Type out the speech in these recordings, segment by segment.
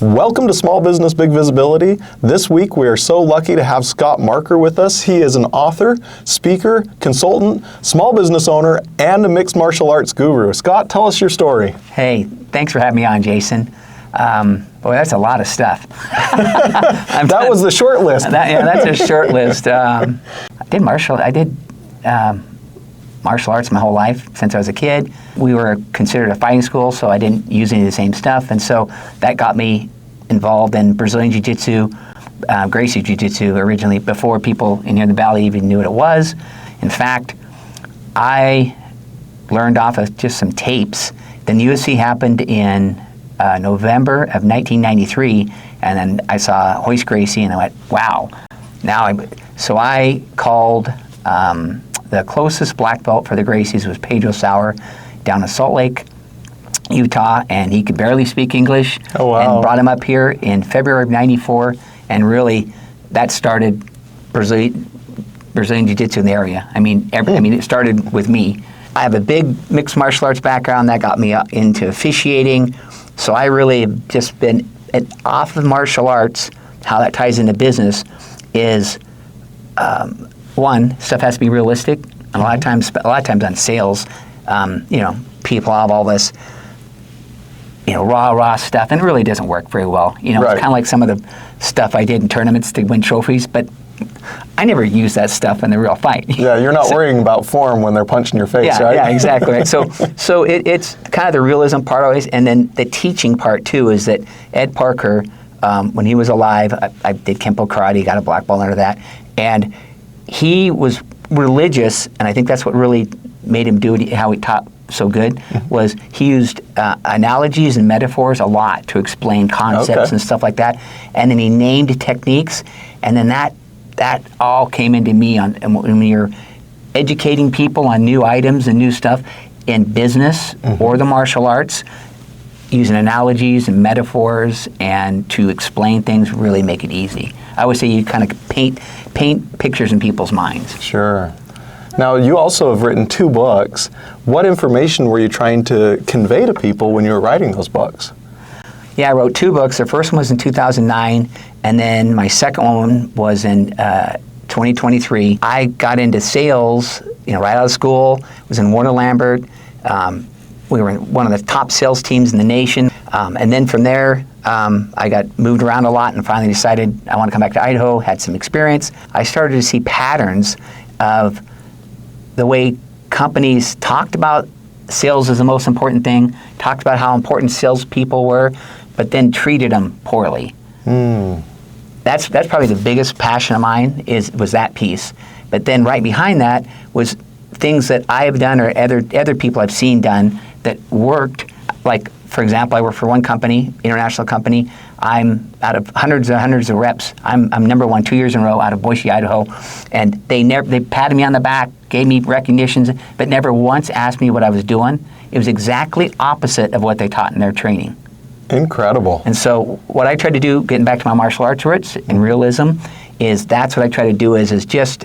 Welcome to Small Business Big Visibility. This week we are so lucky to have Scott Marker with us. He is an author, speaker, consultant, small business owner, and a mixed martial arts guru. Scott, tell us your story. Hey, thanks for having me on, Jason. Boy, that's a lot of stuff. That was the short list. That's a short list. I did martial arts my whole life since I was a kid. We were considered a fighting school, so I didn't use any of the same stuff, and so that got me involved in Brazilian Jiu-Jitsu, Gracie Jiu-Jitsu originally, before people in here in the Valley even knew what it was. In fact, I learned off of just some tapes. Then UFC happened in November of 1993, and then I saw Hoist Gracie, and I went, wow. So I called the closest black belt for the Gracies was Pedro Sauer down in Salt Lake, Utah, and he could barely speak English. Oh, wow. And brought him up here in February of '94, and really that started Brazilian Jiu-Jitsu in the area. It started with me. I have a big mixed martial arts background that got me into officiating, so I really have just been off of martial arts. How that ties into business is, one, stuff has to be realistic. And a lot of times on sales, people have all this, raw stuff, and it really doesn't work very well. Right. It's kind of like some of the stuff I did in tournaments to win trophies, but I never use that stuff in the real fight. Yeah, you're not worrying about form when they're punching your face, right? Yeah, exactly. Right. So it's kind of the realism part always, and then the teaching part too is that Ed Parker, when he was alive, I did Kempo karate, got a black belt under that, and he was religious, and I think that's what really made him do it, how he taught so good, was he used analogies and metaphors a lot to explain concepts and stuff like that, and then he named techniques, and then that all came into me and when you're educating people on new items and new stuff in business or the martial arts, using analogies and metaphors and to explain things really make it easy. I would say you kind of paint pictures in people's minds. Sure. Now, you also have written 2 books. What information were you trying to convey to people when you were writing those books? Yeah, I wrote 2 books. The first one was in 2009, and then my second one was in 2023. I got into sales, right out of school. Was in Warner Lambert. We were in one of the top sales teams in the nation. And then from there, I got moved around a lot and finally decided I want to come back to Idaho, had some experience. I started to see patterns of the way companies talked about sales as the most important thing, talked about how important salespeople were, but then treated them poorly. That's probably the biggest passion of mine was that piece. But then right behind that was things that I have done or other people I've seen done that worked. Like, for example, I work for one company, international company. I'm out of hundreds and hundreds of reps. I'm number 1 2 years in a row out of Boise, Idaho, and they patted me on the back, gave me recognitions, but never once asked me what I was doing. It was exactly opposite of what they taught in their training. Incredible. And so what I try to do, getting back to my martial arts roots and realism, is that's what I try to do is just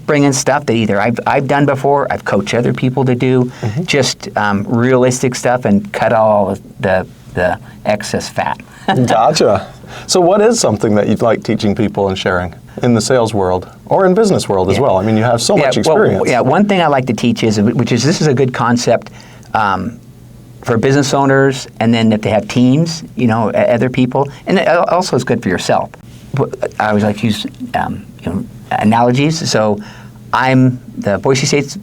bring in stuff that either I've done before, I've coached other people to do, just realistic stuff, and cut all the excess fat. Gotcha. So what is something that you'd like teaching people and sharing in the sales world or in business world as well? I mean, you have so much experience. One thing I like to teach is this is a good concept for business owners, and then if they have teams, other people, and it also is good for yourself. I always like to use analogies. So I'm the Boise State's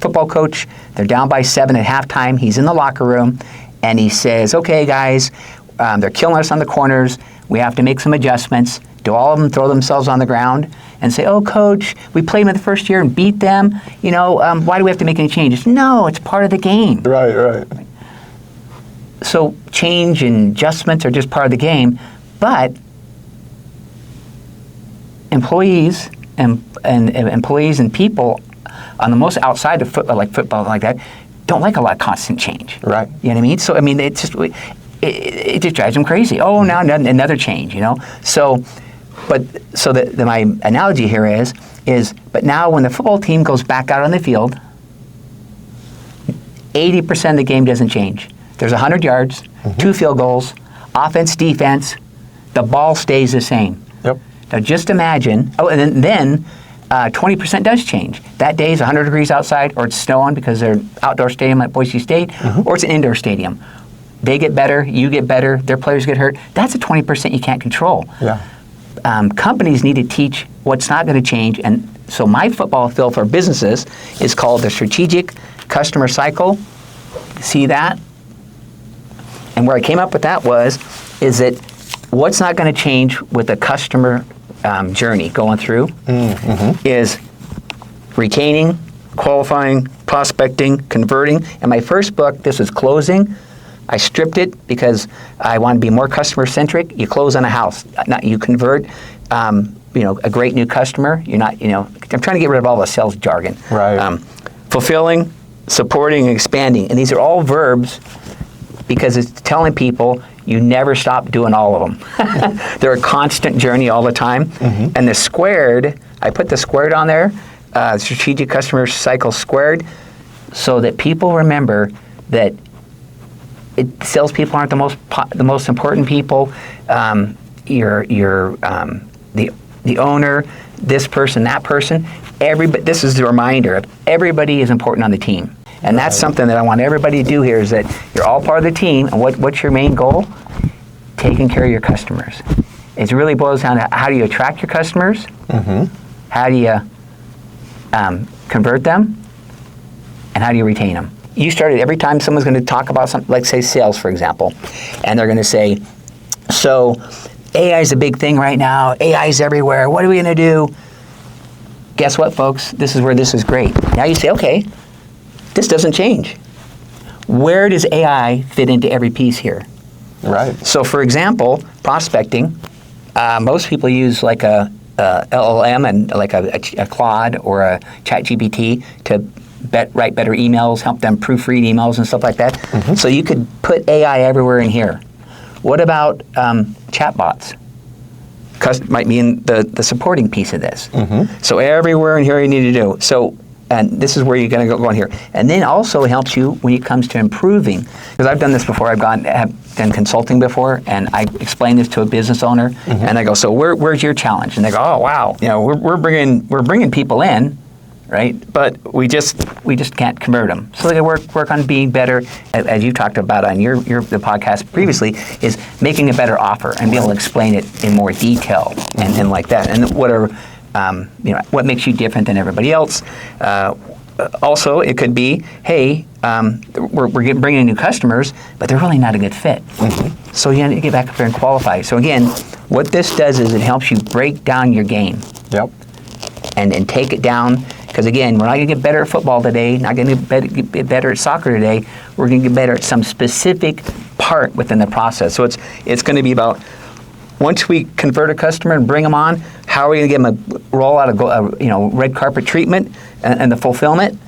football coach. They're down by 7 at halftime. He's in the locker room, and he says, okay, guys, they're killing us on the corners. We have to make some adjustments. Do all of them throw themselves on the ground and say, oh, coach, we played them in the first year and beat them. Why do we have to make any changes? No, it's part of the game. Right. So change and adjustments are just part of the game, but employees and people on the most outside of football like that don't like a lot of constant change. Right. You know what I mean? So it just drives them crazy. Oh, now another change. So my analogy here is but now when the football team goes back out on the field, 80% of the game doesn't change. There's 100 yards, 2 field goals, offense, defense, the ball stays the same. Yep. Now just imagine, and then 20% does change. That day is 100 degrees outside, or it's snowing because they're an outdoor stadium like Boise State, or it's an indoor stadium. They get better, you get better, their players get hurt. That's a 20% you can't control. Yeah. Companies need to teach what's not going to change, and so my football field for businesses is called the Strategic Customer Cycle. See that? And where I came up with that is that what's not going to change with the customer journey going through is retaining, qualifying, prospecting, converting. In my first book, this was closing. I stripped it because I want to be more customer-centric. You close on a house, not you convert. A great new customer. You're not. I'm trying to get rid of all the sales jargon. Right. Fulfilling, supporting, and expanding, and these are all verbs because it's telling people you never stop doing all of them. They're a constant journey all the time. And the squared, I put the squared on there, Strategic Customer Cycle Squared, so that people remember that salespeople aren't the most important people. The owner, this person, that person. This is the reminder of everybody is important on the team. And that's something that I want everybody to do here is that you're all part of the team. And what's your main goal? Taking care of your customers. It really boils down to how do you attract your customers? How do you convert them? And how do you retain them? You started every time someone's going to talk about something, like say sales, for example, and they're going to say, so AI is a big thing right now. AI is everywhere. What are we going to do? Guess what, folks? This is where this is great. Now you say, okay, this doesn't change. Where does AI fit into every piece here? Right. So, for example, prospecting, most people use like a LLM and like a Claude or a ChatGPT to write better emails, help them proofread emails and stuff like that. So you could put AI everywhere in here. What about chatbots? Might be in the supporting piece of this. So everywhere in here you need to do. So, and this is where you're going to go in here. And then also it helps you when it comes to improving. Because I've done this before. I've done consulting before, and I explain this to a business owner, and I go, so where's your challenge? And they go, oh wow, we're bringing people in, right? But we just can't convert them. So they work on being better, as you talked about on the podcast previously, is making a better offer and be able to explain it in more detail and like that. And what makes you different than everybody else. Also, it could be, hey, we're bringing in new customers, but they're really not a good fit. So you need to get back up there and qualify. So again, what this does is it helps you break down your game. Yep. And take it down. Because again, we're not going to get better at football today, not going to get better at soccer today. We're going to get better at some specific part within the process. So it's going to be about, once we convert a customer and bring them on, how are we going to get them a roll out of red carpet treatment and the fulfillment?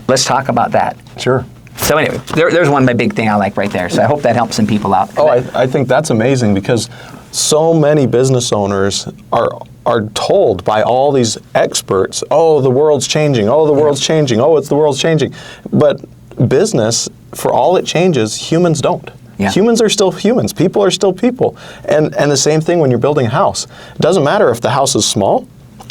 Let's talk about that. Sure. So anyway, there's one big thing I like right there. So I hope that helps some people out. Oh, I think that's amazing because so many business owners are told by all these experts, oh, the world's changing, oh, the world's changing, oh, the world's changing. But business, for all it changes, humans don't. Yeah. Humans are still humans. People are still people. And the same thing when you're building a house. It doesn't matter if the house is small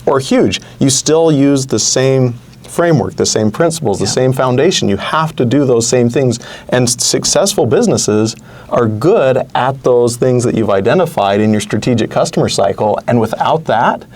or huge. You still use the same framework, the same principles, the same foundation. You have to do those same things. And successful businesses are good at those things that you've identified in your strategic customer cycle. And without that,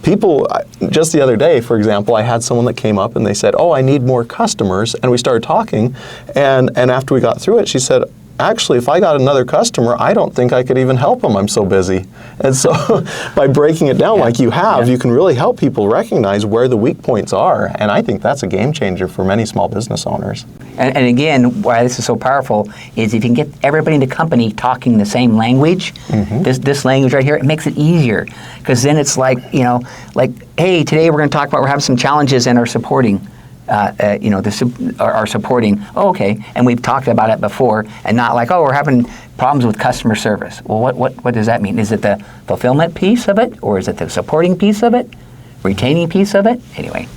people, just the other day, for example, I had someone that came up and they said, oh, I need more customers. And we started talking. And after we got through it, she said, actually, if I got another customer, I don't think I could even help them. I'm so busy. And so by breaking it down like you have, you can really help people recognize where the weak points are. And I think that's a game changer for many small business owners. And again, why this is so powerful is if you can get everybody in the company talking the same language, this language right here, it makes it easier. Because then it's like, hey, today we're going to talk about we're having some challenges in our supporting. Are supporting, oh, okay, and we've talked about it before, and not like, oh, we're having problems with customer service. Well, what does that mean? Is it the fulfillment piece of it, or is it the supporting piece of it, retaining piece of it? Anyway,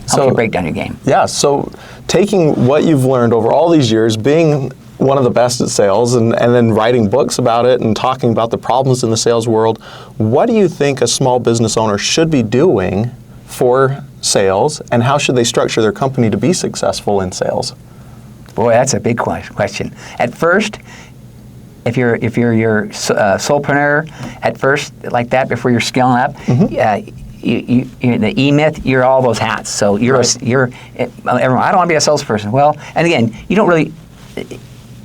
help you break down your game. Yeah, so taking what you've learned over all these years, being one of the best at sales and then writing books about it and talking about the problems in the sales world. What do you think a small business owner should be doing for sales, and how should they structure their company to be successful in sales? Boy, that's a big question. At first, if you're your solopreneur, at first like that, before you're scaling up, you're the E-Myth, you're all those hats. So everyone, I don't want to be a salesperson. Well, and again, you don't really,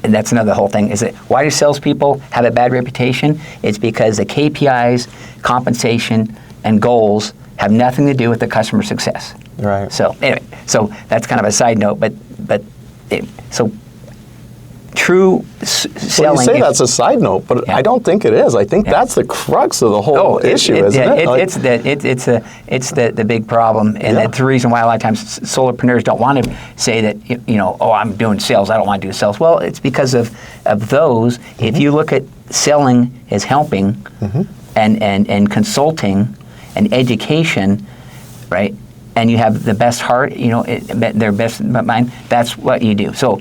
and that's another whole thing, is that why do salespeople have a bad reputation? It's because the KPIs, compensation, and goals have nothing to do with the customer success. Right. So anyway, so that's kind of a side note, but so true selling. Well, you say that's a side note, but I don't think it is. I think that's the crux of the whole issue, isn't it? It's the big problem, and that's the reason why a lot of times solopreneurs don't want to say that, I'm doing sales, I don't want to do sales. Well, it's because of those. If you look at selling as helping and consulting and education, right, and you have the best heart, their best mind, that's what you do. So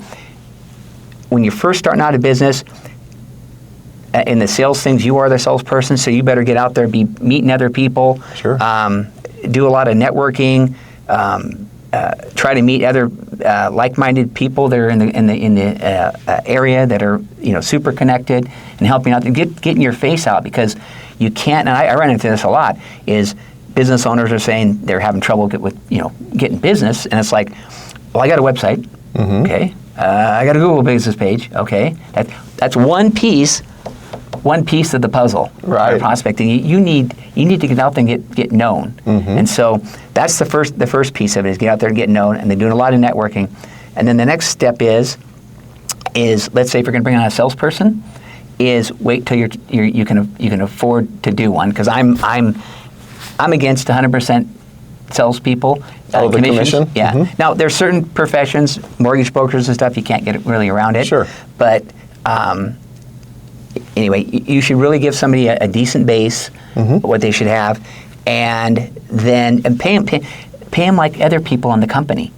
when you're first starting out a business, in the sales things, you are the salesperson, so you better get out there, be meeting other people, Sure. Do a lot of networking, try to meet other like-minded people that are in the area that are super connected and helping out and getting your face out, because you can't. And I run into this a lot. Is business owners are saying they're having trouble getting business, and it's like, well, I got a website, okay. I got a Google business page. Okay, that's one piece of the puzzle. Right. For prospecting, you need to get out there and get known. And so that's the first piece of it, is get out there and get known. And they're doing a lot of networking. And then the next step is let's say if you're going to bring on a salesperson, is wait till you can afford to do one, because I'm against 100% salespeople. The commission? Yeah. Now, there's certain professions, mortgage brokers and stuff, you can't get really around it. Sure. But anyway, you should really give somebody a decent base, what they should have, and then pay them like other people in the company,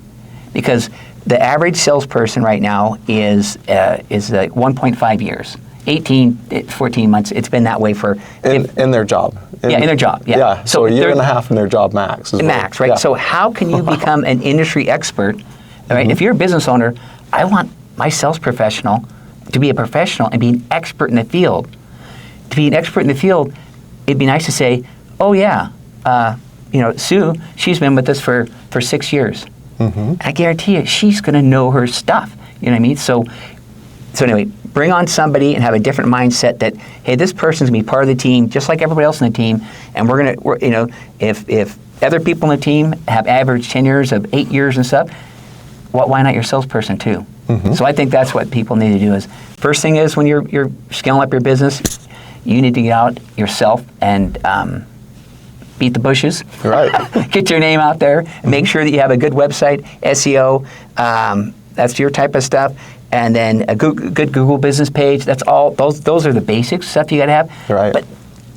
because the average salesperson right now is 1.5 years. 14 months. It's been that way for in their job. In their job. Yeah. Yeah. So a year and a half in their job max. Max, right? Yeah. So how can you become an industry expert? Right? If you're a business owner, I want my sales professional to be a professional and be an expert in the field. To be an expert in the field, it'd be nice to say, "Oh yeah, Sue, she's been with us for 6 years. I guarantee you, she's going to know her stuff." You know what I mean? So anyway, bring on somebody and have a different mindset that, hey, this person's going to be part of the team, just like everybody else in the team, and if other people in the team have average tenures of 8 years and stuff, why not your salesperson too? So I think that's what people need to do. Is first thing is when you're scaling up your business, you need to get out yourself and beat the bushes. Right. Get your name out there. Make sure that you have a good website, SEO. That's your type of stuff. And then a good Google business page. That's all. Those are the basic stuff you got to have. Right. But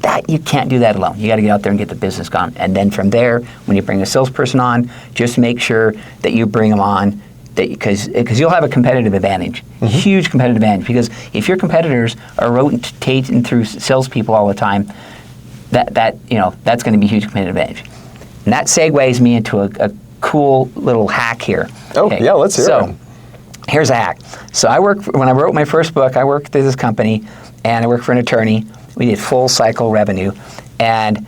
that you can't do that alone. You got to get out there and get the business gone. And then from there, when you bring a salesperson on, just make sure that you bring them on, because you'll have a competitive advantage, huge competitive advantage. Because if your competitors are rotating through salespeople all the time, that's going to be a huge competitive advantage. And that segues me into a cool little hack here. Oh, okay. Yeah, let's hear it. Here's a hack. So when I wrote my first book, I worked at this company, and I worked for an attorney. We did full cycle revenue. And in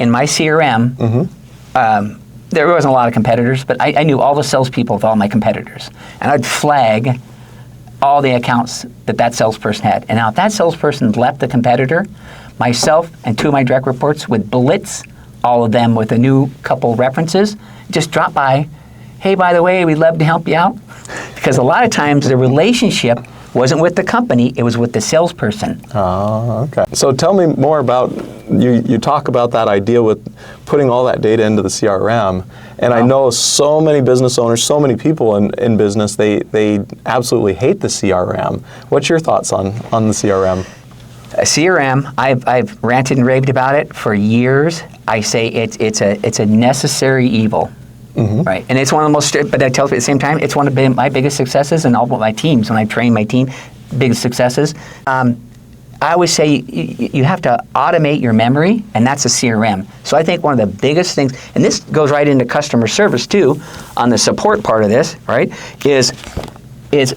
my CRM, there wasn't a lot of competitors, but I knew all the salespeople of all my competitors. And I'd flag all the accounts that salesperson had. And now if that salesperson left the competitor, myself and 2 of my direct reports would blitz all of them with a new couple references, just drop by. Hey, by the way, we'd love to help you out. Because a lot of times the relationship wasn't with the company, it was with the salesperson. Oh, okay. So tell me more about, you talk about that idea with putting all that data into the CRM, and I know so many business owners, so many people in business, they absolutely hate the CRM. What's your thoughts on the CRM? CRM, I've ranted and raved about it for years. I say it's a necessary evil. right? And it's one of the most, but I tell you at the same time, it's one of my biggest successes and all of my teams, when I train my team, biggest successes. I always say you have to automate your memory, and that's a CRM. So I think one of the biggest things, and this goes right into customer service too, on the support part of this, right, is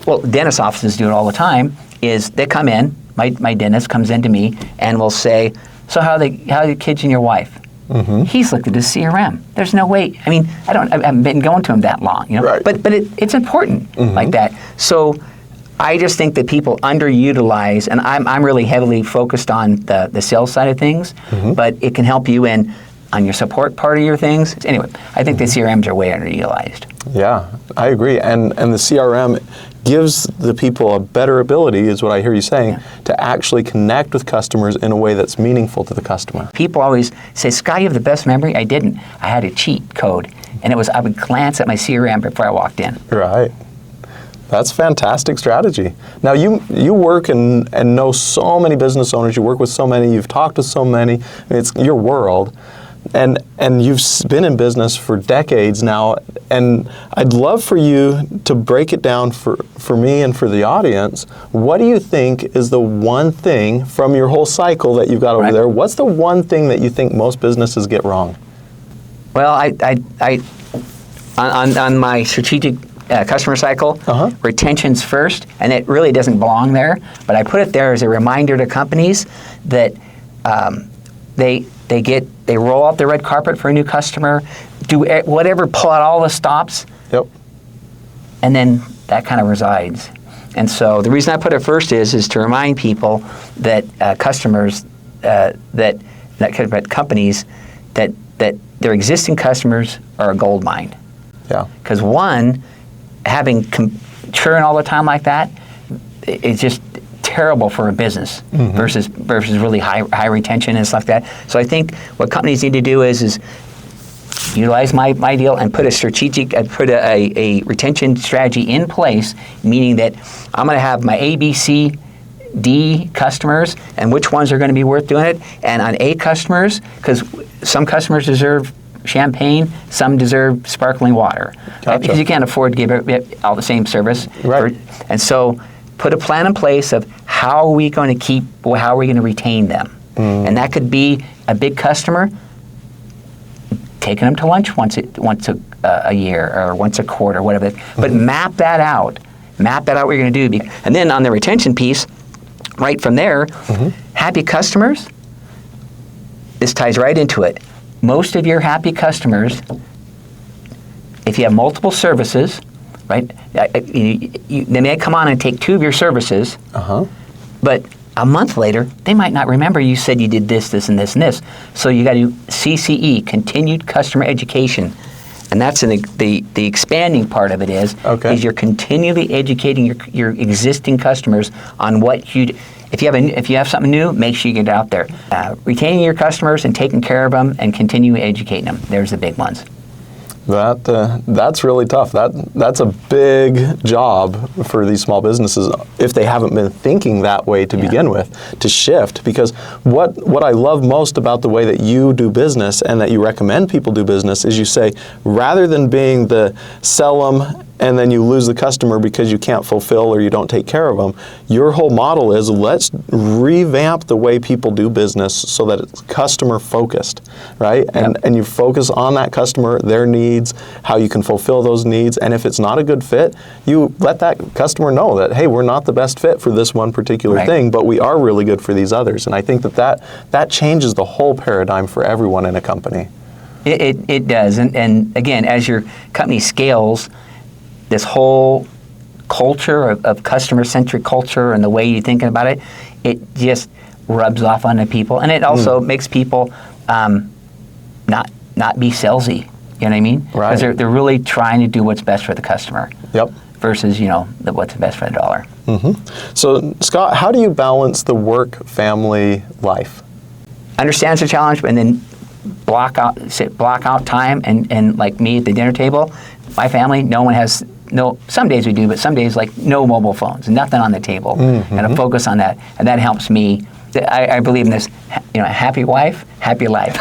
well, dentist offices do it all the time, is they come in, my dentist comes into me and will say, so how are your kids and your wife? He's looked at his CRM. There's no way. I mean, I haven't been going to him that long, you know. Right. But it's important like that. So I just think that people underutilize, and I'm really heavily focused on the sales side of things, but it can help you on your support part of your things. Anyway, I think the CRMs are way underutilized. Yeah, I agree. And the CRM gives the people a better ability, is what I hear you saying, to actually connect with customers in a way that's meaningful to the customer. People always say, Scott, you have the best memory. I didn't. I had a cheat code, and I would glance at my CRM before I walked in. Right. That's a fantastic strategy. Now, you work and know so many business owners. You work with so many. You've talked to so many. I mean, it's your world. And you've been in business for decades now, and I'd love for you to break it down for me and for the audience. What do you think is the one thing from your whole cycle that you've got over there? What's the one thing that you think most businesses get wrong? Well, on my strategic customer cycle, retention's first, and it really doesn't belong there, but I put it there as a reminder to companies that they roll out the red carpet for a new customer, do whatever, pull out all the stops, and then that kind of resides. And so the reason I put it first is to remind people that customers, companies, that their existing customers are a gold mine. Yeah. Because one, having churn all the time like that, it's just terrible for a business versus really high retention and stuff like that. So I think what companies need to do is utilize my deal and put a retention strategy in place, meaning that I'm going to have my A, B, C, D customers, and which ones are going to be worth doing it. And on A customers, because some customers deserve champagne, some deserve sparkling water. Gotcha. Right? Because you can't afford to give all the same service. Right. And so put a plan in place of how are we going to retain them. And that could be a big customer, taking them to lunch once a year or once a quarter, whatever. But map that out. Map that out what you're going to do. And then on the retention piece, right from there, happy customers, this ties right into it. Most of your happy customers, if you have multiple services, right, they may come on and take 2 of your services, but a month later, they might not remember you said you did this, this, and this, and this. So you got to do CCE, Continued Customer Education. And that's the expanding part of it is you're continually educating your existing customers on what you do. If you have something new, make sure you get it out there. Retaining your customers and taking care of them and continuing educating them. There's the big ones. That's really tough. That's a big job for these small businesses if they haven't been thinking that way to begin with, to shift. Because what I love most about the way that you do business and that you recommend people do business is you say, rather than being the sell them and then you lose the customer because you can't fulfill or you don't take care of them, your whole model is let's revamp the way people do business so that it's customer focused, right? And you focus on that customer, their needs, how you can fulfill those needs, and if it's not a good fit, you let that customer know that, hey, we're not the best fit for this one particular thing, but we are really good for these others. And I think that changes the whole paradigm for everyone in a company. It does. And again, as your company scales, this whole culture of customer-centric culture and the way you're thinking about it, it just rubs off onto people. And it also makes people not be salesy. You know what I mean? Right. Because they're really trying to do what's best for the customer. Yep. Versus, what's best for the dollar. So, Scott, how do you balance the work-family life? Understands the challenge, and then block out time. And like me at the dinner table, my family, no one has some days we do, but some days like no mobile phones, nothing on the table, and a focus on that. And that helps me I believe in this, happy wife, happy life.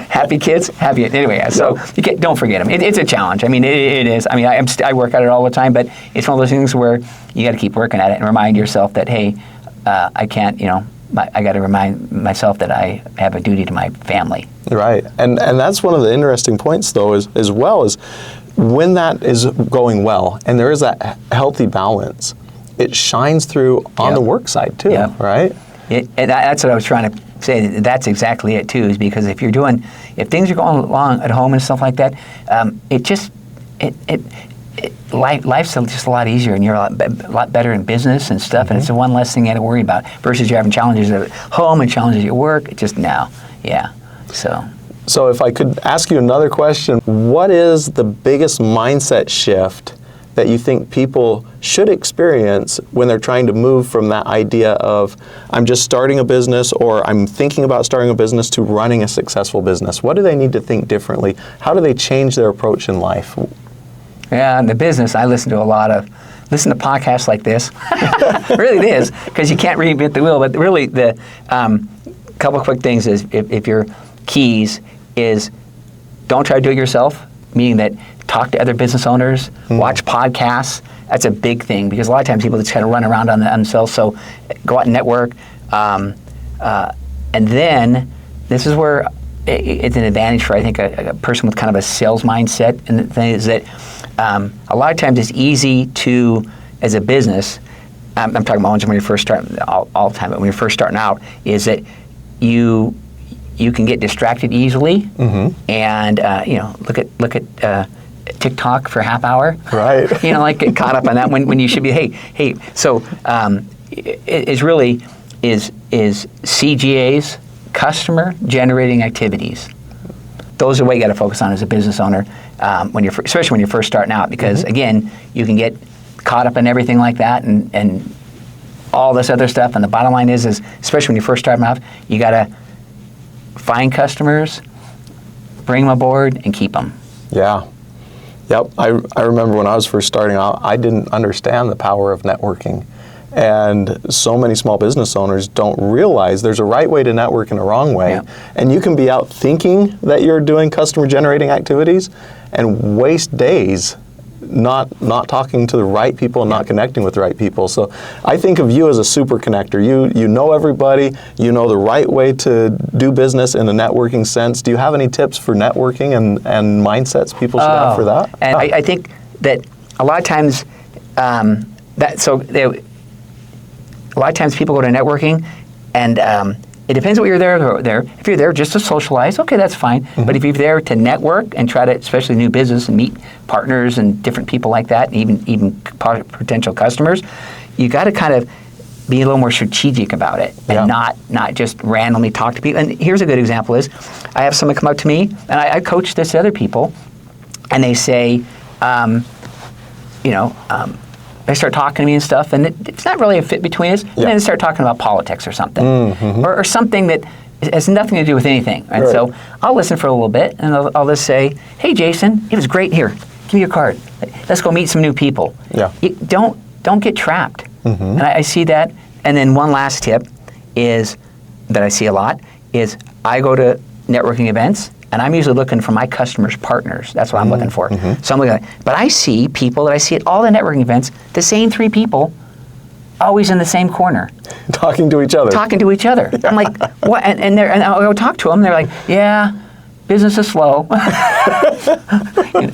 Happy kids, happy. Anyway, so don't forget them. It's a challenge. I mean, it is. I mean, I work at it all the time, but it's one of those things where you got to keep working at it and remind yourself that, hey, I can't, I got to remind myself that I have a duty to my family. Right. And that's one of the interesting points, though, as well as when that is going well and there is that healthy balance, it shines through on the work side, too, right? And that's what I was trying to say. That's exactly it too. Is because if things are going along at home and stuff like that, life's just a lot easier, and you're a lot better in business and stuff. And it's the one less thing you have to worry about versus you're having challenges at home and challenges at work. It's just now, So if I could ask you another question, what is the biggest mindset shift that you think people should experience when they're trying to move from that idea of I'm just starting a business or I'm thinking about starting a business to running a successful business? What do they need to think differently? How do they change their approach in life? Yeah, in the business, I listen to podcasts like this. Really it is, because you can't reinvent the wheel. But really, the couple of quick things is if your keys is don't try to do it yourself, meaning that talk to other business owners, watch podcasts. That's a big thing because a lot of times people just kind of run around on themselves. So go out and network. And then this is where it's an advantage for, I think, a person with kind of a sales mindset. And the thing is that a lot of times it's easy to, as a business, I'm talking about when you're first starting, all the time, but when you're first starting out, is that you can get distracted easily and, look at TikTok for a half hour. Right. Get caught up on that when you should be, hey. So it really is CGA's, customer generating activities. Those are what you got to focus on as a business owner, especially when you're first starting out, because again, you can get caught up in everything like that and all this other stuff. And the bottom line is especially when you're first starting out, you got to find customers, bring them aboard, and keep them. Yeah. Yep. I remember when I was first starting out, I didn't understand the power of networking. And so many small business owners don't realize there's a right way to network and a wrong way. Yeah. And you can be out thinking that you're doing customer generating activities and waste days not talking to the right people and not connecting with the right people. So I think of you as a super connector. You know everybody, you know the right way to do business in a networking sense. Do you have any tips for networking and mindsets people should have for that? And I think that a lot of times a lot of times people go to networking and it depends what you're there. If you're there just to socialize, okay, that's fine. But if you're there to network and try to, especially new business, and meet partners and different people like that, and even potential customers, you got to kind of be a little more strategic about it and not just randomly talk to people. And here's a good example is, I have someone come up to me, and I coach this to other people, and they say, they start talking to me and stuff, and it's not really a fit between us. And then they start talking about politics or something, or something that has nothing to do with anything. And so I'll listen for a little bit, and I'll just say, "Hey, Jason, it was great. Here, give me your card. Let's go meet some new people." Yeah. Don't get trapped. And I see that. And then one last tip is that I see a lot is I go to networking events. And I'm usually looking for my customers' partners. That's what I'm looking for. So I'm looking at, but I see people that I see at all the networking events, the same three people, always in the same corner. Talking to each other. Yeah. I'm like, what? And I'll go talk to them. They're like, yeah, business is slow.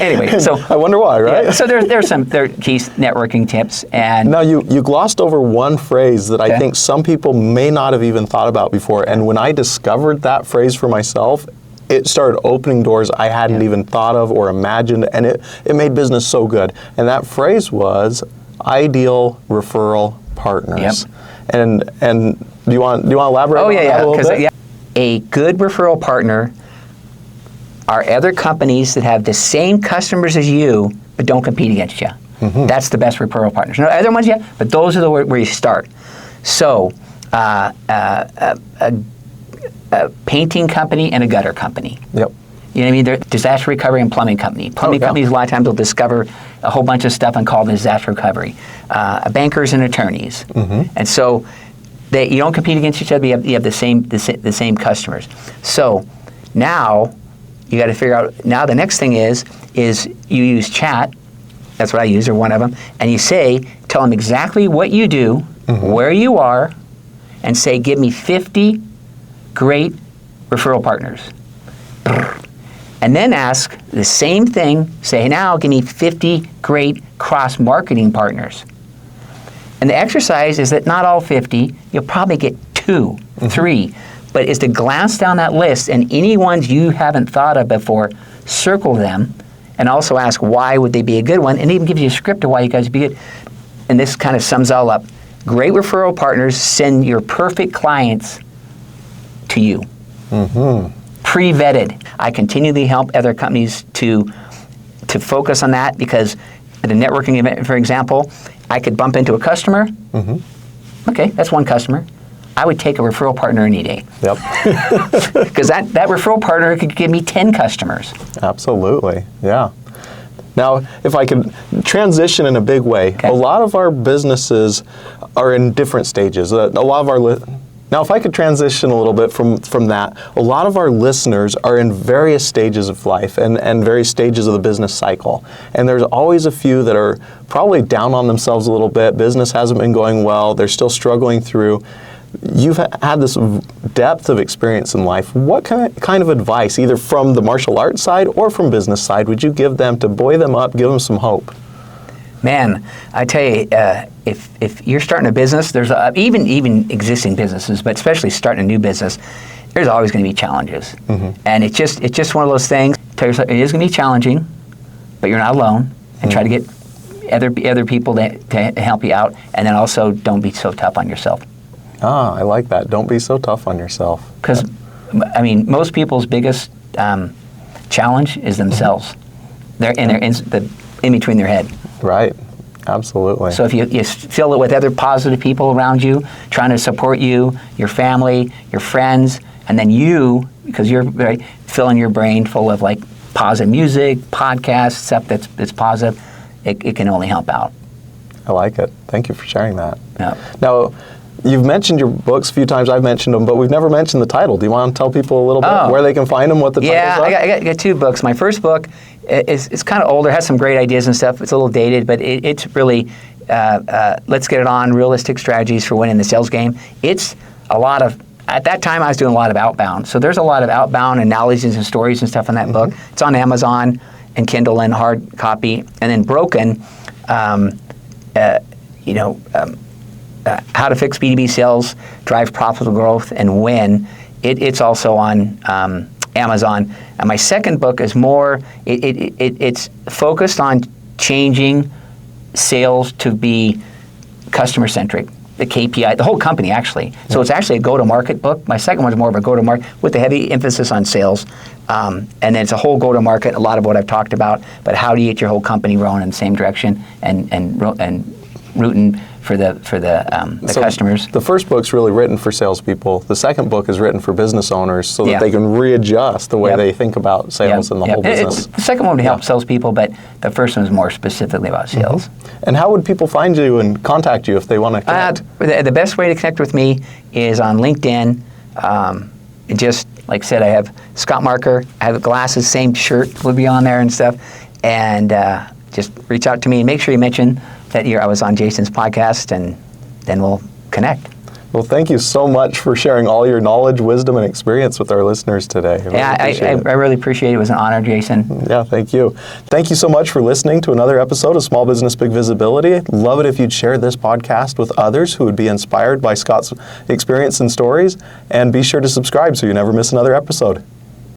Anyway, so I wonder why, right? Yeah, so there's some key networking tips. And now you glossed over one phrase that I think some people may not have even thought about before. And when I discovered that phrase for myself, it started opening doors I hadn't even thought of or imagined, and it made business so good. And that phrase was ideal referral partners. And do you want to elaborate on that a little bit? A good referral partner are other companies that have the same customers as you but don't compete against you. That's the best referral partners. No other ones yet, but those are where you start. So a painting company and a gutter company. Yep. You know what I mean? They're disaster recovery and plumbing company. Plumbing companies, a lot of times, will discover a whole bunch of stuff and call it disaster recovery. Bankers and attorneys. And so you don't compete against each other. You have the same customers. So now you got to figure out. Now the next thing is you use chat. That's what I use, or one of them. And you tell them exactly what you do, where you are, and say, give me 50 great referral partners. And then ask the same thing. Say, now give me 50 great cross-marketing partners. And the exercise is that not all 50, you'll probably get 2, 3, but is to glance down that list, and any ones you haven't thought of before, circle them, and also ask why would they be a good one, and even give you a script of why you guys would be good. And this kind of sums all up. Great referral partners send your perfect clients to you. Pre-vetted. I continually help other companies to focus on that, because at a networking event, for example, I could bump into a customer. Okay, that's one customer. I would take a referral partner any day. Yep. Because that referral partner could give me 10 customers. Absolutely, yeah. Now, if I could transition in a big way, a lot of our businesses are in different stages. Now, if I could transition a little bit from that, a lot of our listeners are in various stages of life and various stages of the business cycle. And there's always a few that are probably down on themselves a little bit. Business hasn't been going well. They're still struggling through. You've had this depth of experience in life. What kind of advice, either from the martial arts side or from business side, would you give them to buoy them up, give them some hope? Man, I tell you, if you're starting a business, there's even existing businesses, but especially starting a new business, there's always going to be challenges. And it's just one of those things. Tell yourself it is going to be challenging, but you're not alone. And try to get other people to help you out. And then also, don't be so tough on yourself. Ah, I like that. Don't be so tough on yourself. Because, I mean, most people's biggest challenge is themselves. They're in between their head. Right. Absolutely. So if you fill it with other positive people around you, trying to support you, your family, your friends, and then you, because you're filling your brain full of like positive music, podcasts, stuff that's positive, it can only help out. I like it. Thank you for sharing that. Yeah. Now, you've mentioned your books a few times. I've mentioned them, but we've never mentioned the title. Do you want to tell people a little bit where they can find them, what the titles are? Yeah, I got 2 books. My first book is kind of older, has some great ideas and stuff. It's a little dated, but it's really, let's get it on, realistic strategies for winning the sales game. It's a lot of, at that time I was doing a lot of outbound. So there's a lot of outbound analogies and stories and stuff in that book. It's on Amazon and Kindle and hard copy. And then Broken, how to fix B2B sales, drive profitable growth, and win. It's also on Amazon. And my second book is more, it's focused on changing sales to be customer-centric, the KPI, the whole company actually. So it's actually a go-to-market book. My second one is more of a go-to-market with a heavy emphasis on sales. And then it's a whole go-to-market, a lot of what I've talked about, but how do you get your whole company rowing in the same direction and rooting for the customers. The first book's really written for salespeople. The second book is written for business owners so that they can readjust the way they think about sales and the whole business. The second one would help salespeople, but the first one is more specifically about sales. And how would people find you and contact you if they want to connect? The best way to connect with me is on LinkedIn. Just like I said, I have Scott Marker, I have glasses, same shirt will be on there and stuff. And just reach out to me and make sure you mention that I was on Jason's podcast, and then we'll connect. Well, thank you so much for sharing all your knowledge, wisdom, and experience with our listeners today. I really appreciate it. It was an honor, Jason. Yeah, thank you. Thank you so much for listening to another episode of Small Business Big Visibility. Love it if you'd share this podcast with others who would be inspired by Scott's experience and stories, and be sure to subscribe so you never miss another episode.